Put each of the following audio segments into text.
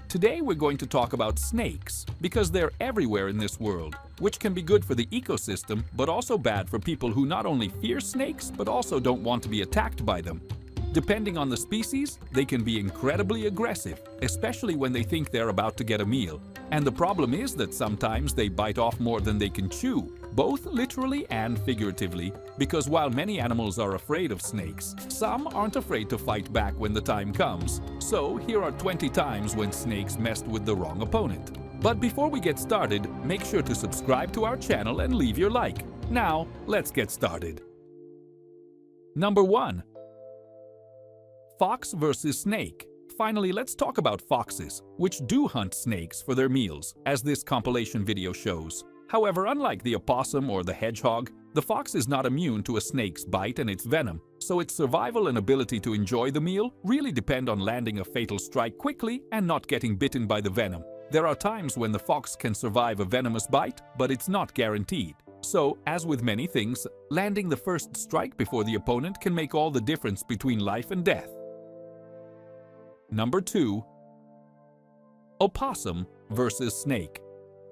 Today we're going to talk about snakes because they're everywhere in this world, which can be good for the ecosystem but also bad for people who not only fear snakes but also don't want to be attacked by them. Depending on the species, they can be incredibly aggressive, especially when they think they're about to get a meal. And the problem is that sometimes they bite off more than they can chew, both literally and figuratively, because while many animals are afraid of snakes, some aren't afraid to fight back when the time comes. So here are 20 times when snakes messed with the wrong opponent. But before we get started, make sure to subscribe to our channel and leave your like. Now, let's get started. Number 1. Fox versus snake. Finally, let's talk about foxes, which do hunt snakes for their meals, as this compilation video shows. However, unlike the opossum or the hedgehog, the fox is not immune to a snake's bite and its venom, so its survival and ability to enjoy the meal really depend on landing a fatal strike quickly and not getting bitten by the venom. There are times when the fox can survive a venomous bite, but it's not guaranteed. So, as with many things, landing the first strike before the opponent can make all the difference between life and death. Number 2. Opossum versus snake.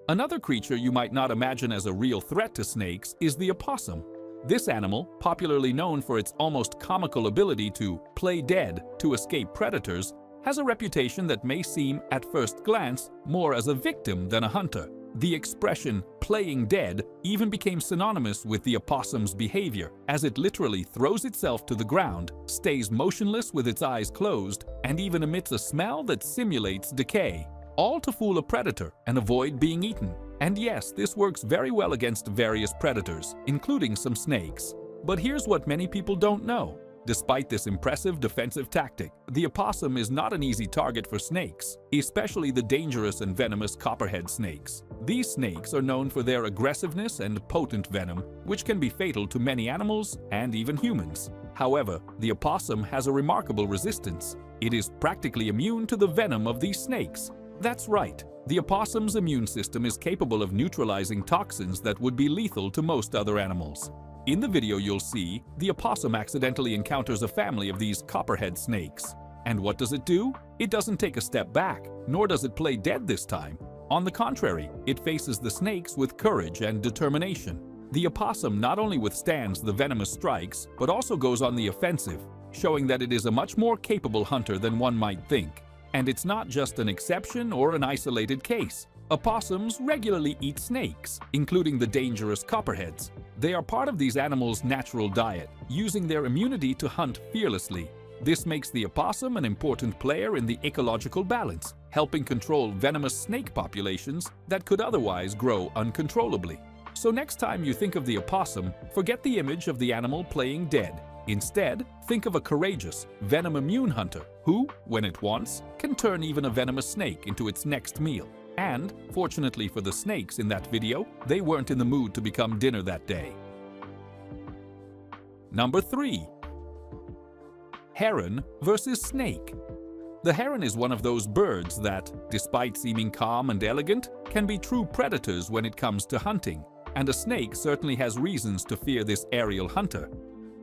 Another creature you might not imagine as a real threat to snakes is the opossum. This animal, popularly known for its almost comical ability to play dead to escape predators, has a reputation that may seem, at first glance, more as a victim than a hunter. The expression "playing dead" even became synonymous with the opossum's behavior, as it literally throws itself to the ground, stays motionless with its eyes closed, and even emits a smell that simulates decay, all to fool a predator and avoid being eaten. And yes, this works very well against various predators, including some snakes. But here's what many people don't know. Despite this impressive defensive tactic, the opossum is not an easy target for snakes, especially the dangerous and venomous copperhead snakes. These snakes are known for their aggressiveness and potent venom, which can be fatal to many animals and even humans. However, the opossum has a remarkable resistance. It is practically immune to the venom of these snakes. That's right, the opossum's immune system is capable of neutralizing toxins that would be lethal to most other animals. In the video you'll see, the opossum accidentally encounters a family of these copperhead snakes. And what does it do? It doesn't take a step back, nor does it play dead this time. On the contrary, it faces the snakes with courage and determination. The opossum not only withstands the venomous strikes, but also goes on the offensive, showing that it is a much more capable hunter than one might think. And it's not just an exception or an isolated case. Opossums regularly eat snakes, including the dangerous copperheads. They are part of these animals' natural diet, using their immunity to hunt fearlessly. This makes the opossum an important player in the ecological balance, helping control venomous snake populations that could otherwise grow uncontrollably. So next time you think of the opossum, forget the image of the animal playing dead. Instead, think of a courageous, venom-immune hunter who, when it wants, can turn even a venomous snake into its next meal. And, fortunately for the snakes in that video, they weren't in the mood to become dinner that day. Number 3. Heron versus snake. The heron is one of those birds that, despite seeming calm and elegant, can be true predators when it comes to hunting. And a snake certainly has reasons to fear this aerial hunter.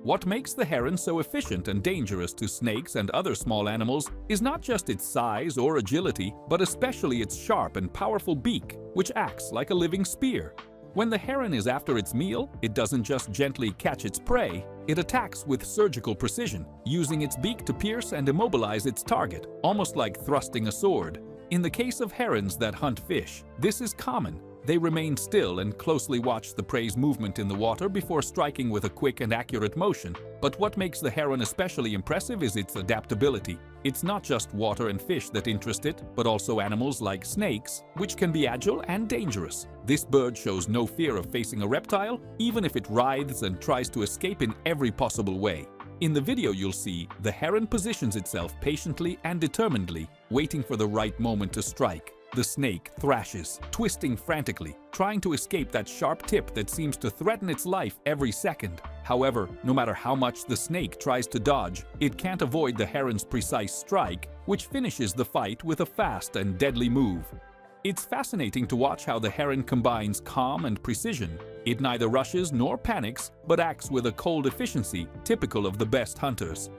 What makes the heron so efficient and dangerous to snakes and other small animals is not just its size or agility, but especially its sharp and powerful beak, which acts like a living spear. When the heron is after its meal, it doesn't just gently catch its prey, it attacks with surgical precision, using its beak to pierce and immobilize its target, almost like thrusting a sword. In the case of herons that hunt fish, this is common. They remain still and closely watch the prey's movement in the water before striking with a quick and accurate motion. But what makes the heron especially impressive is its adaptability. It's not just water and fish that interest it, but also animals like snakes, which can be agile and dangerous. This bird shows no fear of facing a reptile, even if it writhes and tries to escape in every possible way. In the video you'll see, the heron positions itself patiently and determinedly, waiting for the right moment to strike. The snake thrashes, twisting frantically, trying to escape that sharp tip that seems to threaten its life every second. However, no matter how much the snake tries to dodge, it can't avoid the heron's precise strike, which finishes the fight with a fast and deadly move. It's fascinating to watch how the heron combines calm and precision. It neither rushes nor panics, but acts with a cold efficiency typical of the best hunters.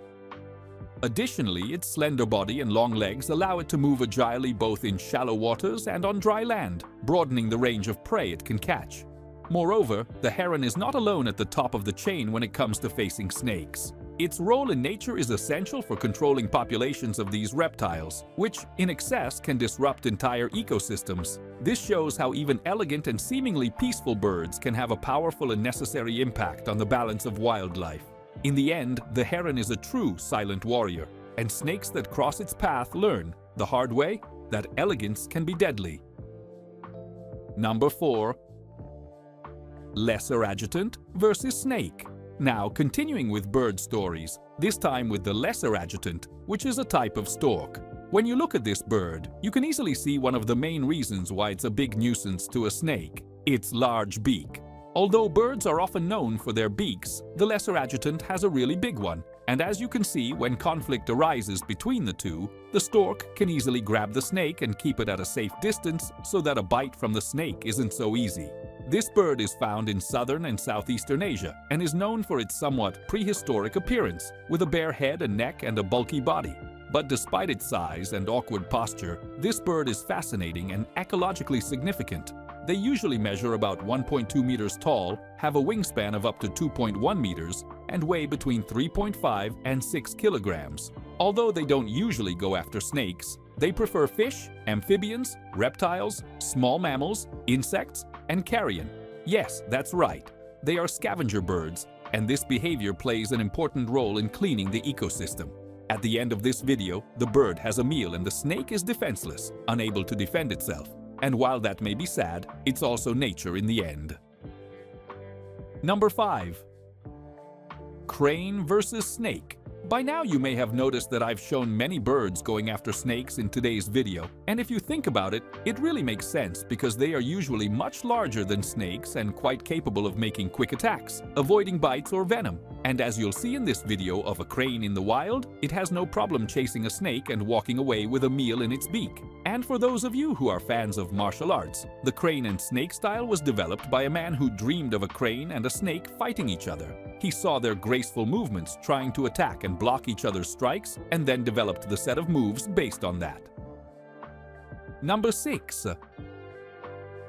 Additionally, its slender body and long legs allow it to move agilely both in shallow waters and on dry land, broadening the range of prey it can catch. Moreover, the heron is not alone at the top of the chain when it comes to facing snakes. Its role in nature is essential for controlling populations of these reptiles, which, in excess, can disrupt entire ecosystems. This shows how even elegant and seemingly peaceful birds can have a powerful and necessary impact on the balance of wildlife. In the end, the heron is a true silent warrior, and snakes that cross its path learn, the hard way, that elegance can be deadly. Number 4. Lesser agitant versus snake. Now, continuing with bird stories, this time with the lesser agitant, which is a type of stork. When you look at this bird, you can easily see one of the main reasons why it's a big nuisance to a snake: its large beak. Although birds are often known for their beaks, the lesser agitant has a really big one, and as you can see, when conflict arises between the two, the stork can easily grab the snake and keep it at a safe distance so that a bite from the snake isn't so easy. This bird is found in southern and southeastern Asia and is known for its somewhat prehistoric appearance, with a bare head and neck and a bulky body. But despite its size and awkward posture, this bird is fascinating and ecologically significant. They usually measure about 1.2 meters tall, have a wingspan of up to 2.1 meters, and weigh between 3.5 and 6 kilograms. Although they don't usually go after snakes, they prefer fish, amphibians, reptiles, small mammals, insects, and carrion. Yes, that's right. They are scavenger birds, and this behavior plays an important role in cleaning the ecosystem. At the end of this video, the bird has a meal and the snake is defenseless, unable to defend itself. And while that may be sad, it's also nature in the end. Number 5. Crane versus snake. By now you may have noticed that I've shown many birds going after snakes in today's video, and if you think about it, it really makes sense because they are usually much larger than snakes and quite capable of making quick attacks, avoiding bites or venom. And as you'll see in this video of a crane in the wild, it has no problem chasing a snake and walking away with a meal in its beak. And for those of you who are fans of martial arts, the crane and snake style was developed by a man who dreamed of a crane and a snake fighting each other. He saw their graceful movements trying to attack and block each other's strikes, and then developed the set of moves based on that. Number 6.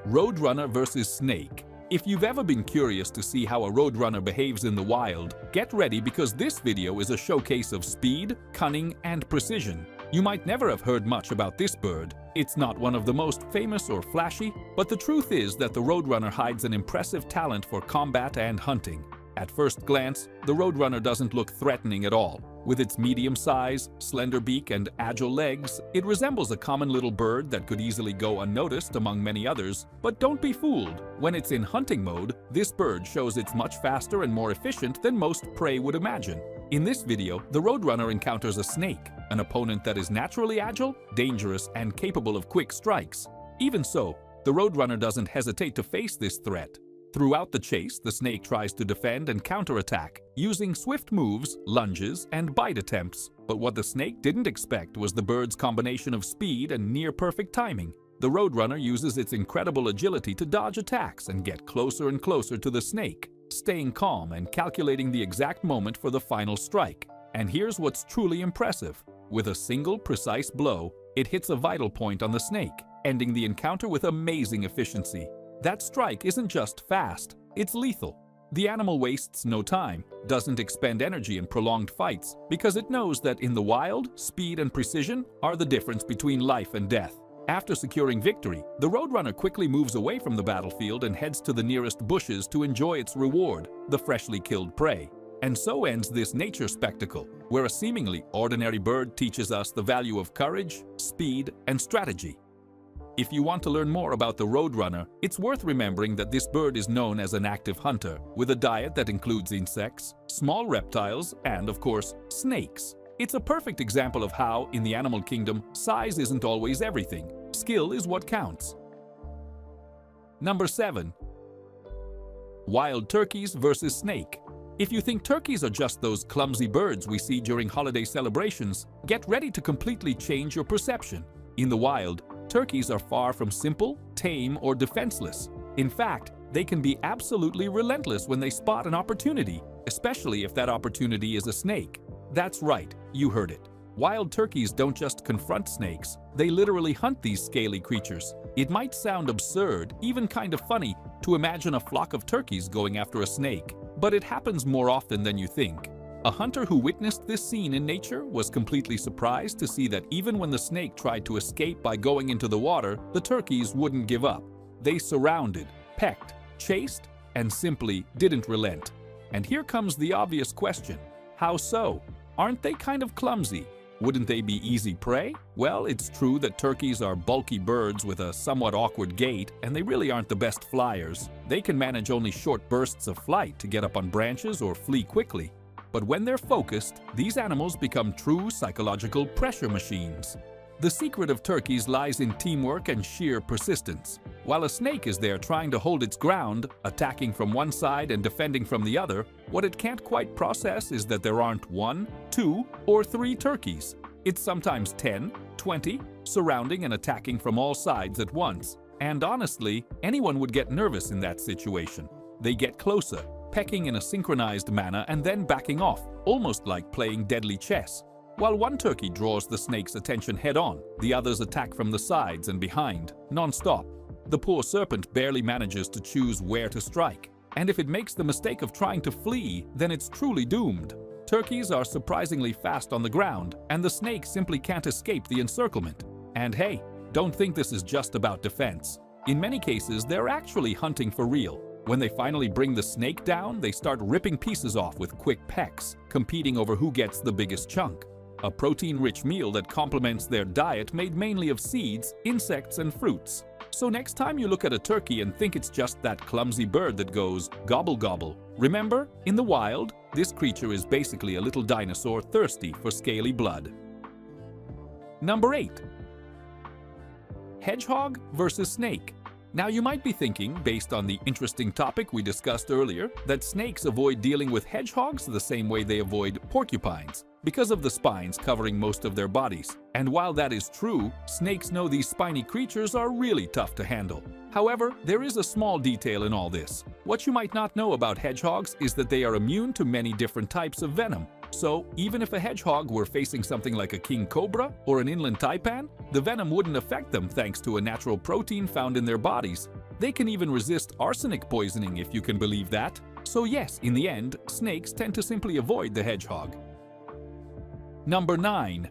Roadrunner versus snake. If you've ever been curious to see how a roadrunner behaves in the wild, get ready because this video is a showcase of speed, cunning, and precision. You might never have heard much about this bird. It's not one of the most famous or flashy, but the truth is that the roadrunner hides an impressive talent for combat and hunting. At first glance, the roadrunner doesn't look threatening at all. With its medium size, slender beak, and agile legs, it resembles a common little bird that could easily go unnoticed among many others. But don't be fooled. When it's in hunting mode, this bird shows it's much faster and more efficient than most prey would imagine. In this video, the roadrunner encounters a snake, an opponent that is naturally agile, dangerous, and capable of quick strikes. Even so, the roadrunner doesn't hesitate to face this threat. Throughout the chase, the snake tries to defend and counterattack, using swift moves, lunges, and bite attempts. But what the snake didn't expect was the bird's combination of speed and near-perfect timing. The roadrunner uses its incredible agility to dodge attacks and get closer and closer to the snake, staying calm and calculating the exact moment for the final strike. And here's what's truly impressive. With a single, precise blow, it hits a vital point on the snake, ending the encounter with amazing efficiency. That strike isn't just fast, it's lethal. The animal wastes no time, doesn't expend energy in prolonged fights, because it knows that in the wild, speed and precision are the difference between life and death. After securing victory, the roadrunner quickly moves away from the battlefield and heads to the nearest bushes to enjoy its reward, the freshly killed prey. And so ends this nature spectacle, where a seemingly ordinary bird teaches us the value of courage, speed, and strategy. If you want to learn more about the roadrunner, it's worth remembering that this bird is known as an active hunter, with a diet that includes insects, small reptiles, and, of course, snakes. It's a perfect example of how, in the animal kingdom, size isn't always everything. Skill is what counts. Number 7. Wild turkeys versus snake. If you think turkeys are just those clumsy birds we see during holiday celebrations, get ready to completely change your perception. In the wild, turkeys are far from simple, tame, or defenseless. In fact, they can be absolutely relentless when they spot an opportunity, especially if that opportunity is a snake. That's right, you heard it. Wild turkeys don't just confront snakes, they literally hunt these scaly creatures. It might sound absurd, even kind of funny, to imagine a flock of turkeys going after a snake, but it happens more often than you think. A hunter who witnessed this scene in nature was completely surprised to see that even when the snake tried to escape by going into the water, the turkeys wouldn't give up. They surrounded, pecked, chased, and simply didn't relent. And here comes the obvious question. How so? Aren't they kind of clumsy? Wouldn't they be easy prey? Well, it's true that turkeys are bulky birds with a somewhat awkward gait, and they really aren't the best flyers. They can manage only short bursts of flight to get up on branches or flee quickly. But when they're focused, these animals become true psychological pressure machines. The secret of turkeys lies in teamwork and sheer persistence. While a snake is there trying to hold its ground, attacking from one side and defending from the other, what it can't quite process is that there aren't 1, 2, or 3 turkeys. It's sometimes 10, 20, surrounding and attacking from all sides at once. And honestly, anyone would get nervous in that situation. They get closer, pecking in a synchronized manner and then backing off, almost like playing deadly chess. While one turkey draws the snake's attention head-on, the others attack from the sides and behind, non-stop. The poor serpent barely manages to choose where to strike, and if it makes the mistake of trying to flee, then it's truly doomed. Turkeys are surprisingly fast on the ground, and the snake simply can't escape the encirclement. And hey, don't think this is just about defense. In many cases, they're actually hunting for real. When they finally bring the snake down, they start ripping pieces off with quick pecks, competing over who gets the biggest chunk. A protein-rich meal that complements their diet made mainly of seeds, insects, and fruits. So next time you look at a turkey and think it's just that clumsy bird that goes gobble gobble, remember, in the wild, this creature is basically a little dinosaur thirsty for scaly blood. Number 8. Hedgehog versus snake. Now you might be thinking, based on the interesting topic we discussed earlier, that snakes avoid dealing with hedgehogs the same way they avoid porcupines, because of the spines covering most of their bodies. And while that is true, snakes know these spiny creatures are really tough to handle. However, there is a small detail in all this. What you might not know about hedgehogs is that they are immune to many different types of venom. So, even if a hedgehog were facing something like a king cobra or an inland taipan, the venom wouldn't affect them thanks to a natural protein found in their bodies. They can even resist arsenic poisoning, if you can believe that. So yes, in the end, snakes tend to simply avoid the hedgehog. Number 9.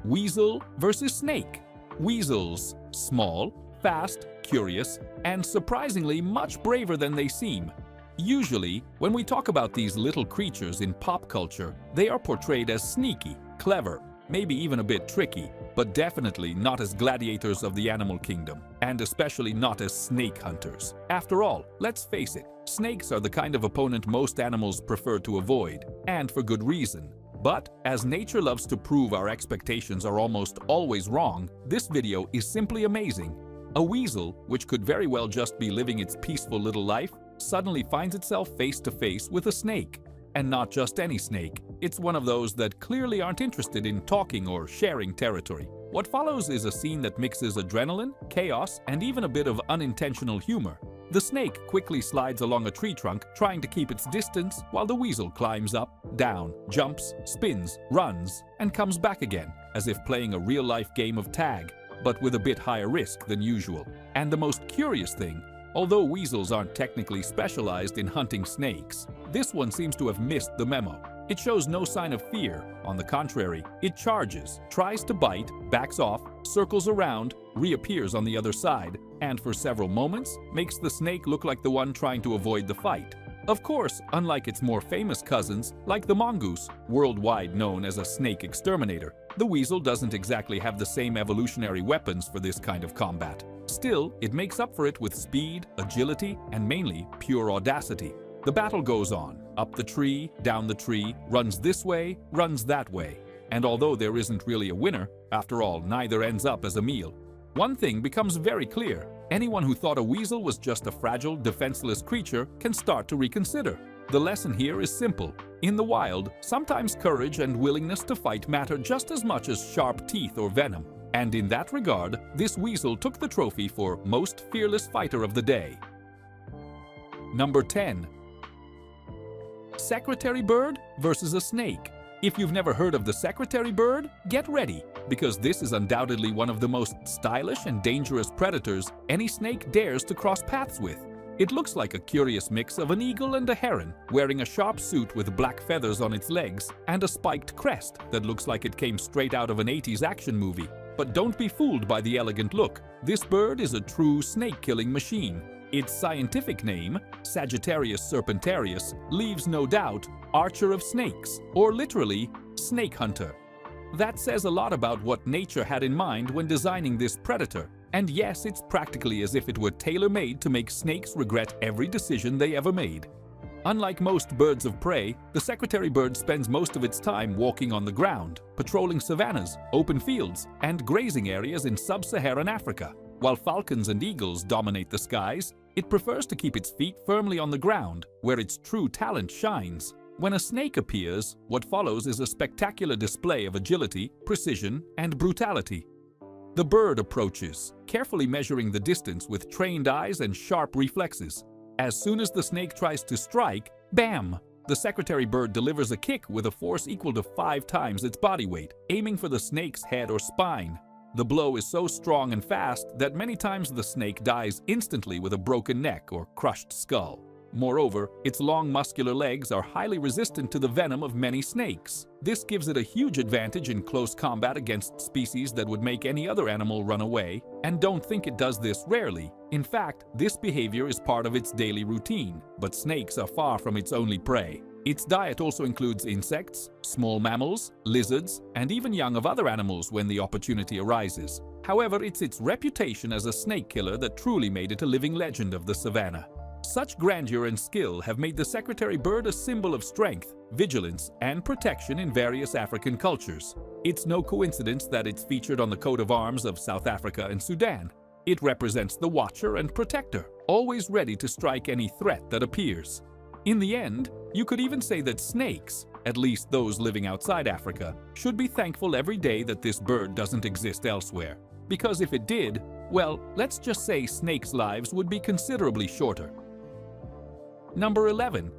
Weasel versus snake. Weasels, small, fast, curious, and surprisingly much braver than they seem. Usually, when we talk about these little creatures in pop culture, they are portrayed as sneaky, clever, maybe even a bit tricky, but definitely not as gladiators of the animal kingdom, and especially not as snake hunters. After all, let's face it, snakes are the kind of opponent most animals prefer to avoid, and for good reason. But, as nature loves to prove our expectations are almost always wrong, this video is simply amazing. A weasel, which could very well just be living its peaceful little life, suddenly finds itself face to face with a snake. And not just any snake. It's one of those that clearly aren't interested in talking or sharing territory. What follows is a scene that mixes adrenaline, chaos, and even a bit of unintentional humor. The snake quickly slides along a tree trunk, trying to keep its distance, while the weasel climbs up, down, jumps, spins, runs, and comes back again, as if playing a real-life game of tag, but with a bit higher risk than usual. And the most curious thing, although weasels aren't technically specialized in hunting snakes, this one seems to have missed the memo. It shows no sign of fear. On the contrary, it charges, tries to bite, backs off, circles around, reappears on the other side, and for several moments makes the snake look like the one trying to avoid the fight. Of course, unlike its more famous cousins, like the mongoose, worldwide known as a snake exterminator, the weasel doesn't exactly have the same evolutionary weapons for this kind of combat. Still, it makes up for it with speed, agility, and mainly pure audacity. The battle goes on, up the tree, down the tree, runs this way, runs that way. And although there isn't really a winner, after all, neither ends up as a meal. One thing becomes very clear. Anyone who thought a weasel was just a fragile, defenseless creature can start to reconsider. The lesson here is simple. In the wild, sometimes courage and willingness to fight matter just as much as sharp teeth or venom. And in that regard, this weasel took the trophy for Most Fearless Fighter of the Day. Number 10. Secretary bird versus a snake. If you've never heard of the secretary bird, get ready, because this is undoubtedly one of the most stylish and dangerous predators any snake dares to cross paths with. It looks like a curious mix of an eagle and a heron, wearing a sharp suit with black feathers on its legs and a spiked crest that looks like it came straight out of an 80s action movie. But don't be fooled by the elegant look. This bird is a true snake-killing machine. Its scientific name, Sagittarius serpentarius, leaves no doubt archer of snakes, or literally, snake hunter. That says a lot about what nature had in mind when designing this predator. And yes, it's practically as if it were tailor-made to make snakes regret every decision they ever made. Unlike most birds of prey, the secretary bird spends most of its time walking on the ground, patrolling savannas, open fields, and grazing areas in sub-Saharan Africa. While falcons and eagles dominate the skies, it prefers to keep its feet firmly on the ground, where its true talent shines. When a snake appears, what follows is a spectacular display of agility, precision, and brutality. The bird approaches, carefully measuring the distance with trained eyes and sharp reflexes. As soon as the snake tries to strike, bam! The secretary bird delivers a kick with a force equal to 5 times its body weight, aiming for the snake's head or spine. The blow is so strong and fast that many times the snake dies instantly with a broken neck or crushed skull. Moreover, its long muscular legs are highly resistant to the venom of many snakes. This gives it a huge advantage in close combat against species that would make any other animal run away, and don't think it does this rarely. In fact, this behavior is part of its daily routine, but snakes are far from its only prey. Its diet also includes insects, small mammals, lizards, and even young of other animals when the opportunity arises. However, it's its reputation as a snake killer that truly made it a living legend of the savannah. Such grandeur and skill have made the secretary bird a symbol of strength, vigilance, and protection in various African cultures. It's no coincidence that it's featured on the coat of arms of South Africa and Sudan. It represents the watcher and protector, always ready to strike any threat that appears. In the end, you could even say that snakes, at least those living outside Africa, should be thankful every day that this bird doesn't exist elsewhere. Because if it did, well, let's just say snakes' lives would be considerably shorter. Number 11.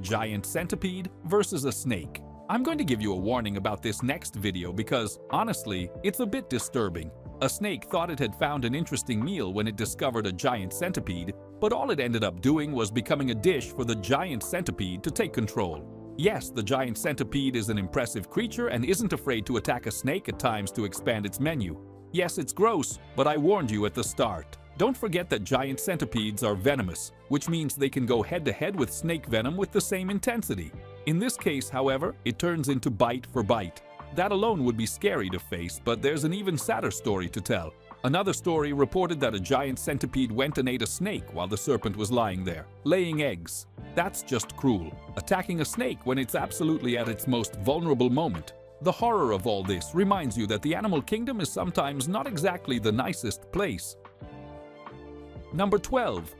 Giant centipede versus a snake. I'm going to give you a warning about this next video because, honestly, it's a bit disturbing. A snake thought it had found an interesting meal when it discovered a giant centipede, but all it ended up doing was becoming a dish for the giant centipede to take control. Yes, the giant centipede is an impressive creature and isn't afraid to attack a snake at times to expand its menu. Yes, it's gross, but I warned you at the start. Don't forget that giant centipedes are venomous, which means they can go head-to-head with snake venom with the same intensity. In this case, however, it turns into bite for bite. That alone would be scary to face, but there's an even sadder story to tell. Another story reported that a giant centipede went and ate a snake while the serpent was lying there, laying eggs. That's just cruel. Attacking a snake when it's absolutely at its most vulnerable moment. The horror of all this reminds you that the animal kingdom is sometimes not exactly the nicest place. Number 12.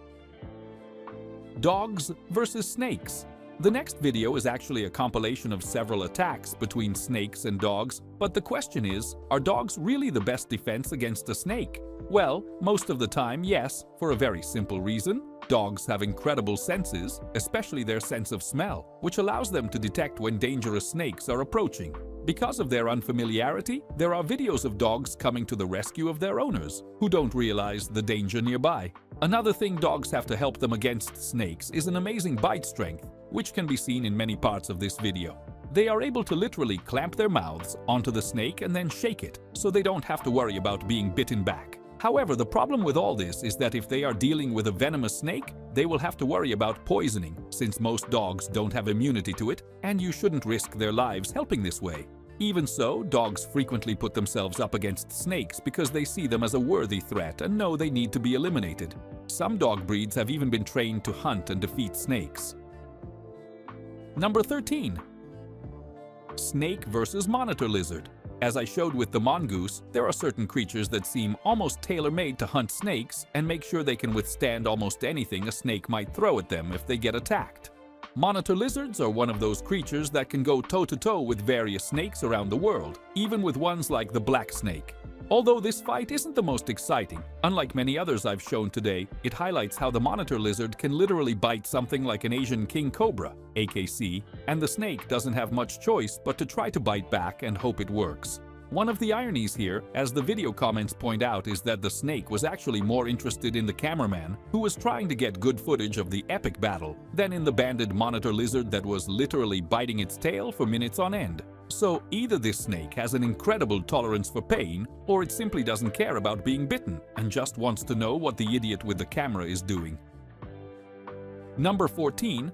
Dogs versus snakes. The next video is actually a compilation of several attacks between snakes and dogs, but the question is, are dogs really the best defense against a snake? Well, most of the time, yes, for a very simple reason. Dogs have incredible senses, especially their sense of smell, which allows them to detect when dangerous snakes are approaching. Because of their unfamiliarity, there are videos of dogs coming to the rescue of their owners, who don't realize the danger nearby. Another thing dogs have to help them against snakes is an amazing bite strength, which can be seen in many parts of this video. They are able to literally clamp their mouths onto the snake and then shake it, so they don't have to worry about being bitten back. However, the problem with all this is that if they are dealing with a venomous snake, they will have to worry about poisoning, since most dogs don't have immunity to it, and you shouldn't risk their lives helping this way. Even so, dogs frequently put themselves up against snakes because they see them as a worthy threat and know they need to be eliminated. Some dog breeds have even been trained to hunt and defeat snakes. Number 13. Snake versus monitor lizard. As I showed with the mongoose, there are certain creatures that seem almost tailor-made to hunt snakes and make sure they can withstand almost anything a snake might throw at them if they get attacked. Monitor lizards are one of those creatures that can go toe-to-toe with various snakes around the world, even with ones like the black snake. Although this fight isn't the most exciting, unlike many others I've shown today, it highlights how the monitor lizard can literally bite something like an Asian king cobra, AKC, and the snake doesn't have much choice but to try to bite back and hope it works. One of the ironies here, as the video comments point out, is that the snake was actually more interested in the cameraman, who was trying to get good footage of the epic battle, than in the banded monitor lizard that was literally biting its tail for minutes on end. So either this snake has an incredible tolerance for pain, or it simply doesn't care about being bitten and just wants to know what the idiot with the camera is doing. Number 14.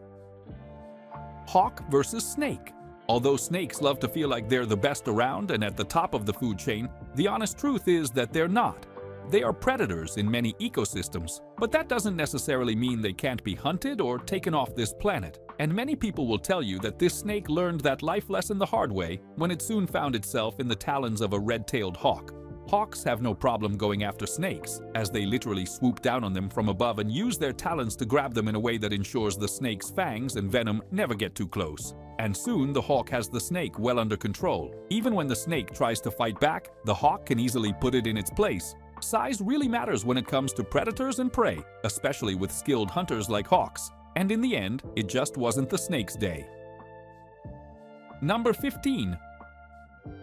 Hawk versus snake. Although snakes love to feel like they're the best around and at the top of the food chain, the honest truth is that they're not. They are predators in many ecosystems, but that doesn't necessarily mean they can't be hunted or taken off this planet. And many people will tell you that this snake learned that life lesson the hard way when it soon found itself in the talons of a red-tailed hawk. Hawks have no problem going after snakes, as they literally swoop down on them from above and use their talons to grab them in a way that ensures the snake's fangs and venom never get too close. And soon the hawk has the snake well under control. Even when the snake tries to fight back, the hawk can easily put it in its place. Size really matters when it comes to predators and prey, especially with skilled hunters like hawks. And in the end, it just wasn't the snake's day. Number 15.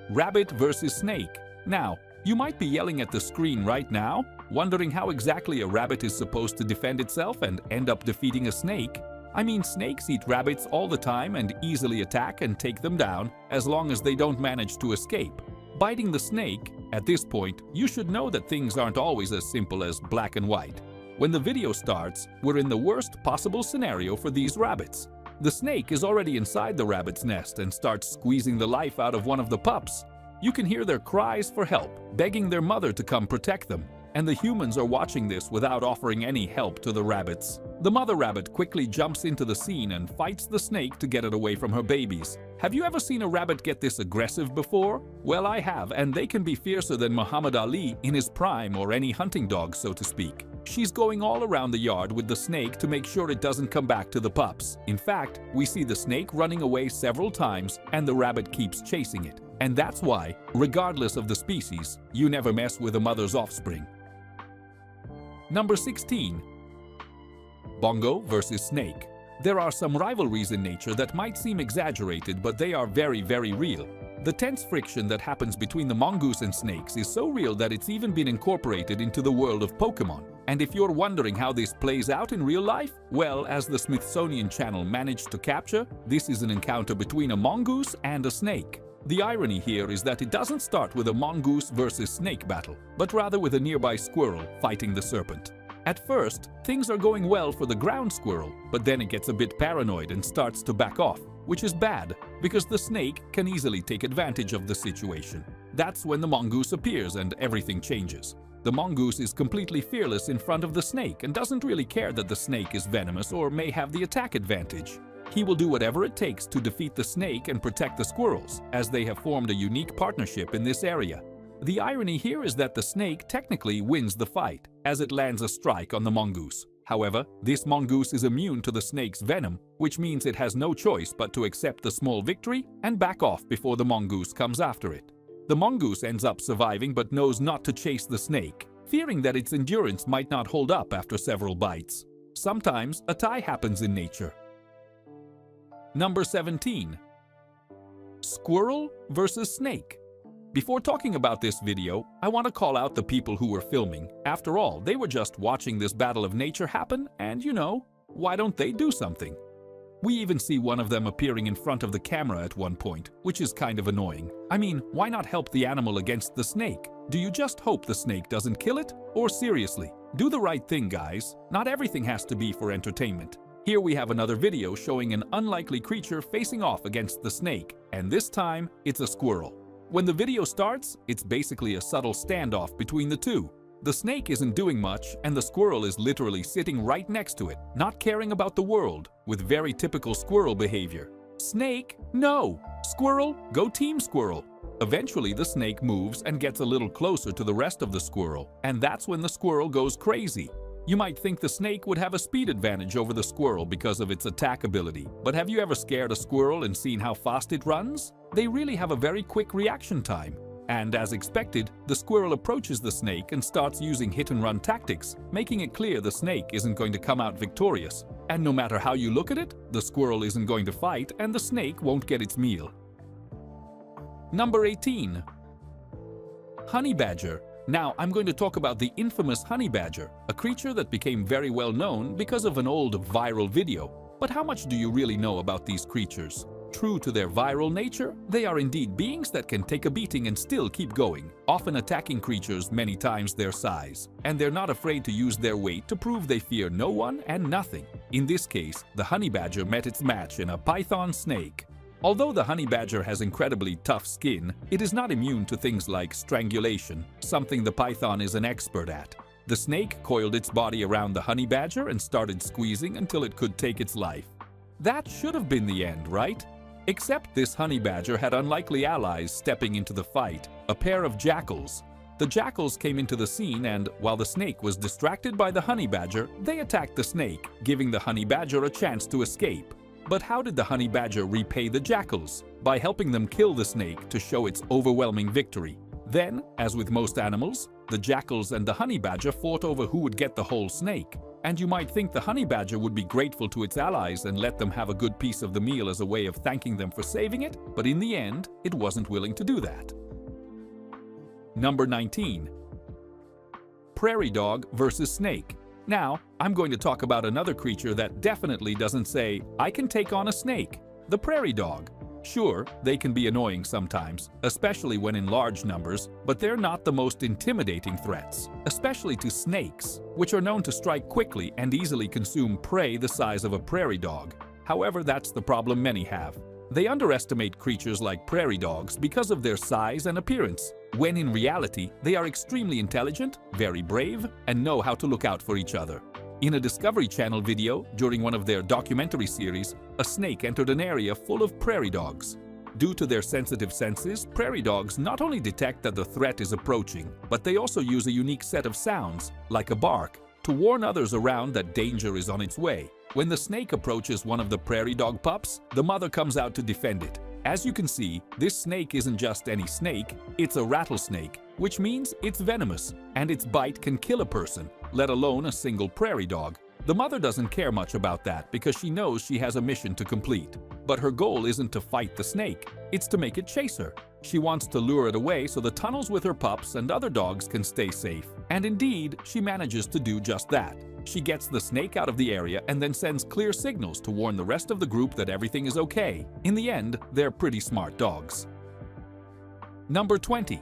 Rabbit versus snake. Now, you might be yelling at the screen right now, wondering how exactly a rabbit is supposed to defend itself and end up defeating a snake. I mean, snakes eat rabbits all the time and easily attack and take them down, as long as they don't manage to escape. Biting the snake, at this point, you should know that things aren't always as simple as black and white. When the video starts, we're in the worst possible scenario for these rabbits. The snake is already inside the rabbit's nest and starts squeezing the life out of one of the pups. You can hear their cries for help, begging their mother to come protect them. And the humans are watching this without offering any help to the rabbits. The mother rabbit quickly jumps into the scene and fights the snake to get it away from her babies. Have you ever seen a rabbit get this aggressive before? Well, I have, and they can be fiercer than Muhammad Ali in his prime or any hunting dog, so to speak. She's going all around the yard with the snake to make sure it doesn't come back to the pups. In fact, we see the snake running away several times and the rabbit keeps chasing it. And that's why, regardless of the species, you never mess with a mother's offspring. Number 16. Bongo versus snake. There are some rivalries in nature that might seem exaggerated, but they are very, very real. The tense friction that happens between the mongoose and snakes is so real that it's even been incorporated into the world of Pokemon. And if you're wondering how this plays out in real life, well, as the Smithsonian Channel managed to capture, this is an encounter between a mongoose and a snake. The irony here is that it doesn't start with a mongoose versus snake battle, but rather with a nearby squirrel fighting the serpent. At first, things are going well for the ground squirrel, but then it gets a bit paranoid and starts to back off, which is bad, because the snake can easily take advantage of the situation. That's when the mongoose appears and everything changes. The mongoose is completely fearless in front of the snake and doesn't really care that the snake is venomous or may have the attack advantage. He will do whatever it takes to defeat the snake and protect the squirrels, as they have formed a unique partnership in this area. The irony here is that the snake technically wins the fight, as it lands a strike on the mongoose. However, this mongoose is immune to the snake's venom, which means it has no choice but to accept the small victory and back off before the mongoose comes after it. The mongoose ends up surviving but knows not to chase the snake, fearing that its endurance might not hold up after several bites. Sometimes a tie happens in nature. Number 17. Squirrel versus snake. Before talking about this video, I want to call out the people who were filming. After all, they were just watching this battle of nature happen, and you know, why don't they do something? We even see one of them appearing in front of the camera at one point, which is kind of annoying. I mean, why not help the animal against the snake? Do you just hope the snake doesn't kill it? Or seriously, do the right thing, guys. Not everything has to be for entertainment. Here we have another video showing an unlikely creature facing off against the snake, and this time it's a squirrel. When the video starts, it's basically a subtle standoff between the two. The snake isn't doing much, and the squirrel is literally sitting right next to it, not caring about the world, with very typical squirrel behavior. Snake? No! Squirrel? Go team squirrel! Eventually, the snake moves and gets a little closer to the rest of the squirrel, and that's when the squirrel goes crazy. You might think the snake would have a speed advantage over the squirrel because of its attack ability, but have you ever scared a squirrel and seen how fast it runs? They really have a very quick reaction time. And as expected, the squirrel approaches the snake and starts using hit-and-run tactics, making it clear the snake isn't going to come out victorious. And no matter how you look at it, the squirrel isn't going to fight and the snake won't get its meal. Number 18. Honey badger. Now I'm going to talk about the infamous honey badger, a creature that became very well known because of an old viral video. But how much do you really know about these creatures? True to their viral nature, they are indeed beings that can take a beating and still keep going, often attacking creatures many times their size. And they're not afraid to use their weight to prove they fear no one and nothing. In this case, the honey badger met its match in a python snake. Although the honey badger has incredibly tough skin, it is not immune to things like strangulation, something the python is an expert at. The snake coiled its body around the honey badger and started squeezing until it could take its life. That should have been the end, right? Except this honey badger had unlikely allies stepping into the fight, a pair of jackals. The jackals came into the scene and, while the snake was distracted by the honey badger, they attacked the snake, giving the honey badger a chance to escape. But how did the honey badger repay the jackals? By helping them kill the snake to show its overwhelming victory. Then, as with most animals, the jackals and the honey badger fought over who would get the whole snake. And you might think the honey badger would be grateful to its allies and let them have a good piece of the meal as a way of thanking them for saving it, but in the end, it wasn't willing to do that. Number 19. Prairie dog versus snake. Now, I'm going to talk about another creature that definitely doesn't say, "I can take on a snake," the prairie dog. Sure, they can be annoying sometimes, especially when in large numbers, but they're not the most intimidating threats, especially to snakes, which are known to strike quickly and easily consume prey the size of a prairie dog. However, that's the problem many have. They underestimate creatures like prairie dogs because of their size and appearance, when in reality, they are extremely intelligent, very brave, and know how to look out for each other. In a Discovery Channel video, during one of their documentary series, a snake entered an area full of prairie dogs. Due to their sensitive senses, prairie dogs not only detect that the threat is approaching, but they also use a unique set of sounds, like a bark, to warn others around that danger is on its way. When the snake approaches one of the prairie dog pups, the mother comes out to defend it. As you can see, this snake isn't just any snake, it's a rattlesnake, which means it's venomous, and its bite can kill a person, let alone a single prairie dog. The mother doesn't care much about that because she knows she has a mission to complete. But her goal isn't to fight the snake, it's to make it chase her. She wants to lure it away so the tunnels with her pups and other dogs can stay safe. And indeed, she manages to do just that. She gets the snake out of the area and then sends clear signals to warn the rest of the group that everything is okay. In the end, they're pretty smart dogs. Number 20.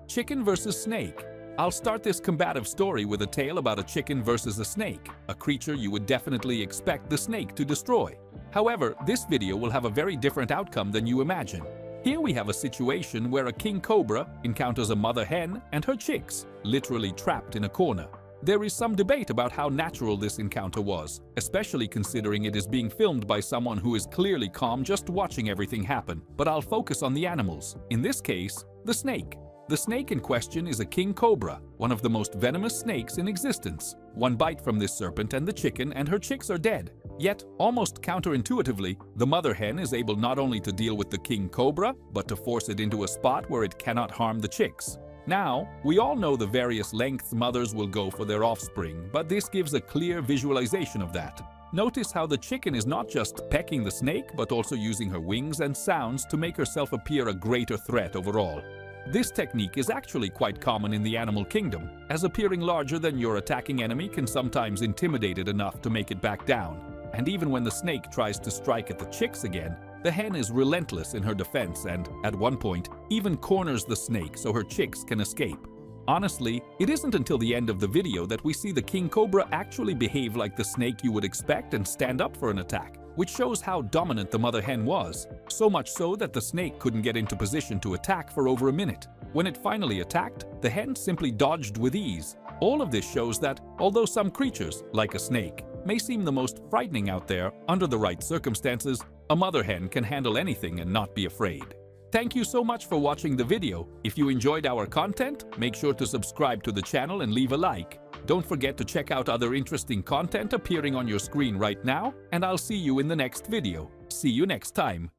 Chicken versus snake. I'll start this combative story with a tale about a chicken versus a snake, a creature you would definitely expect the snake to destroy. However, this video will have a very different outcome than you imagine. Here we have a situation where a king cobra encounters a mother hen and her chicks, literally trapped in a corner. There is some debate about how natural this encounter was, especially considering it is being filmed by someone who is clearly calm just watching everything happen, but I'll focus on the animals, in this case, the snake. The snake in question is a king cobra, one of the most venomous snakes in existence. One bite from this serpent and the chicken and her chicks are dead. Yet, almost counterintuitively, the mother hen is able not only to deal with the king cobra, but to force it into a spot where it cannot harm the chicks. Now, we all know the various lengths mothers will go for their offspring, but this gives a clear visualization of that. Notice how the chicken is not just pecking the snake, but also using her wings and sounds to make herself appear a greater threat overall. This technique is actually quite common in the animal kingdom, as appearing larger than your attacking enemy can sometimes intimidate it enough to make it back down. And even when the snake tries to strike at the chicks again, the hen is relentless in her defense and, at one point, even corners the snake so her chicks can escape. Honestly, it isn't until the end of the video that we see the king cobra actually behave like the snake you would expect and stand up for an attack, which shows how dominant the mother hen was, so much so that the snake couldn't get into position to attack for over a minute. When it finally attacked, the hen simply dodged with ease. All of this shows that, although some creatures, like a snake, may seem the most frightening out there, under the right circumstances, a mother hen can handle anything and not be afraid. Thank you so much for watching the video. If you enjoyed our content, make sure to subscribe to the channel and leave a like. Don't forget to check out other interesting content appearing on your screen right now, and I'll see you in the next video. See you next time.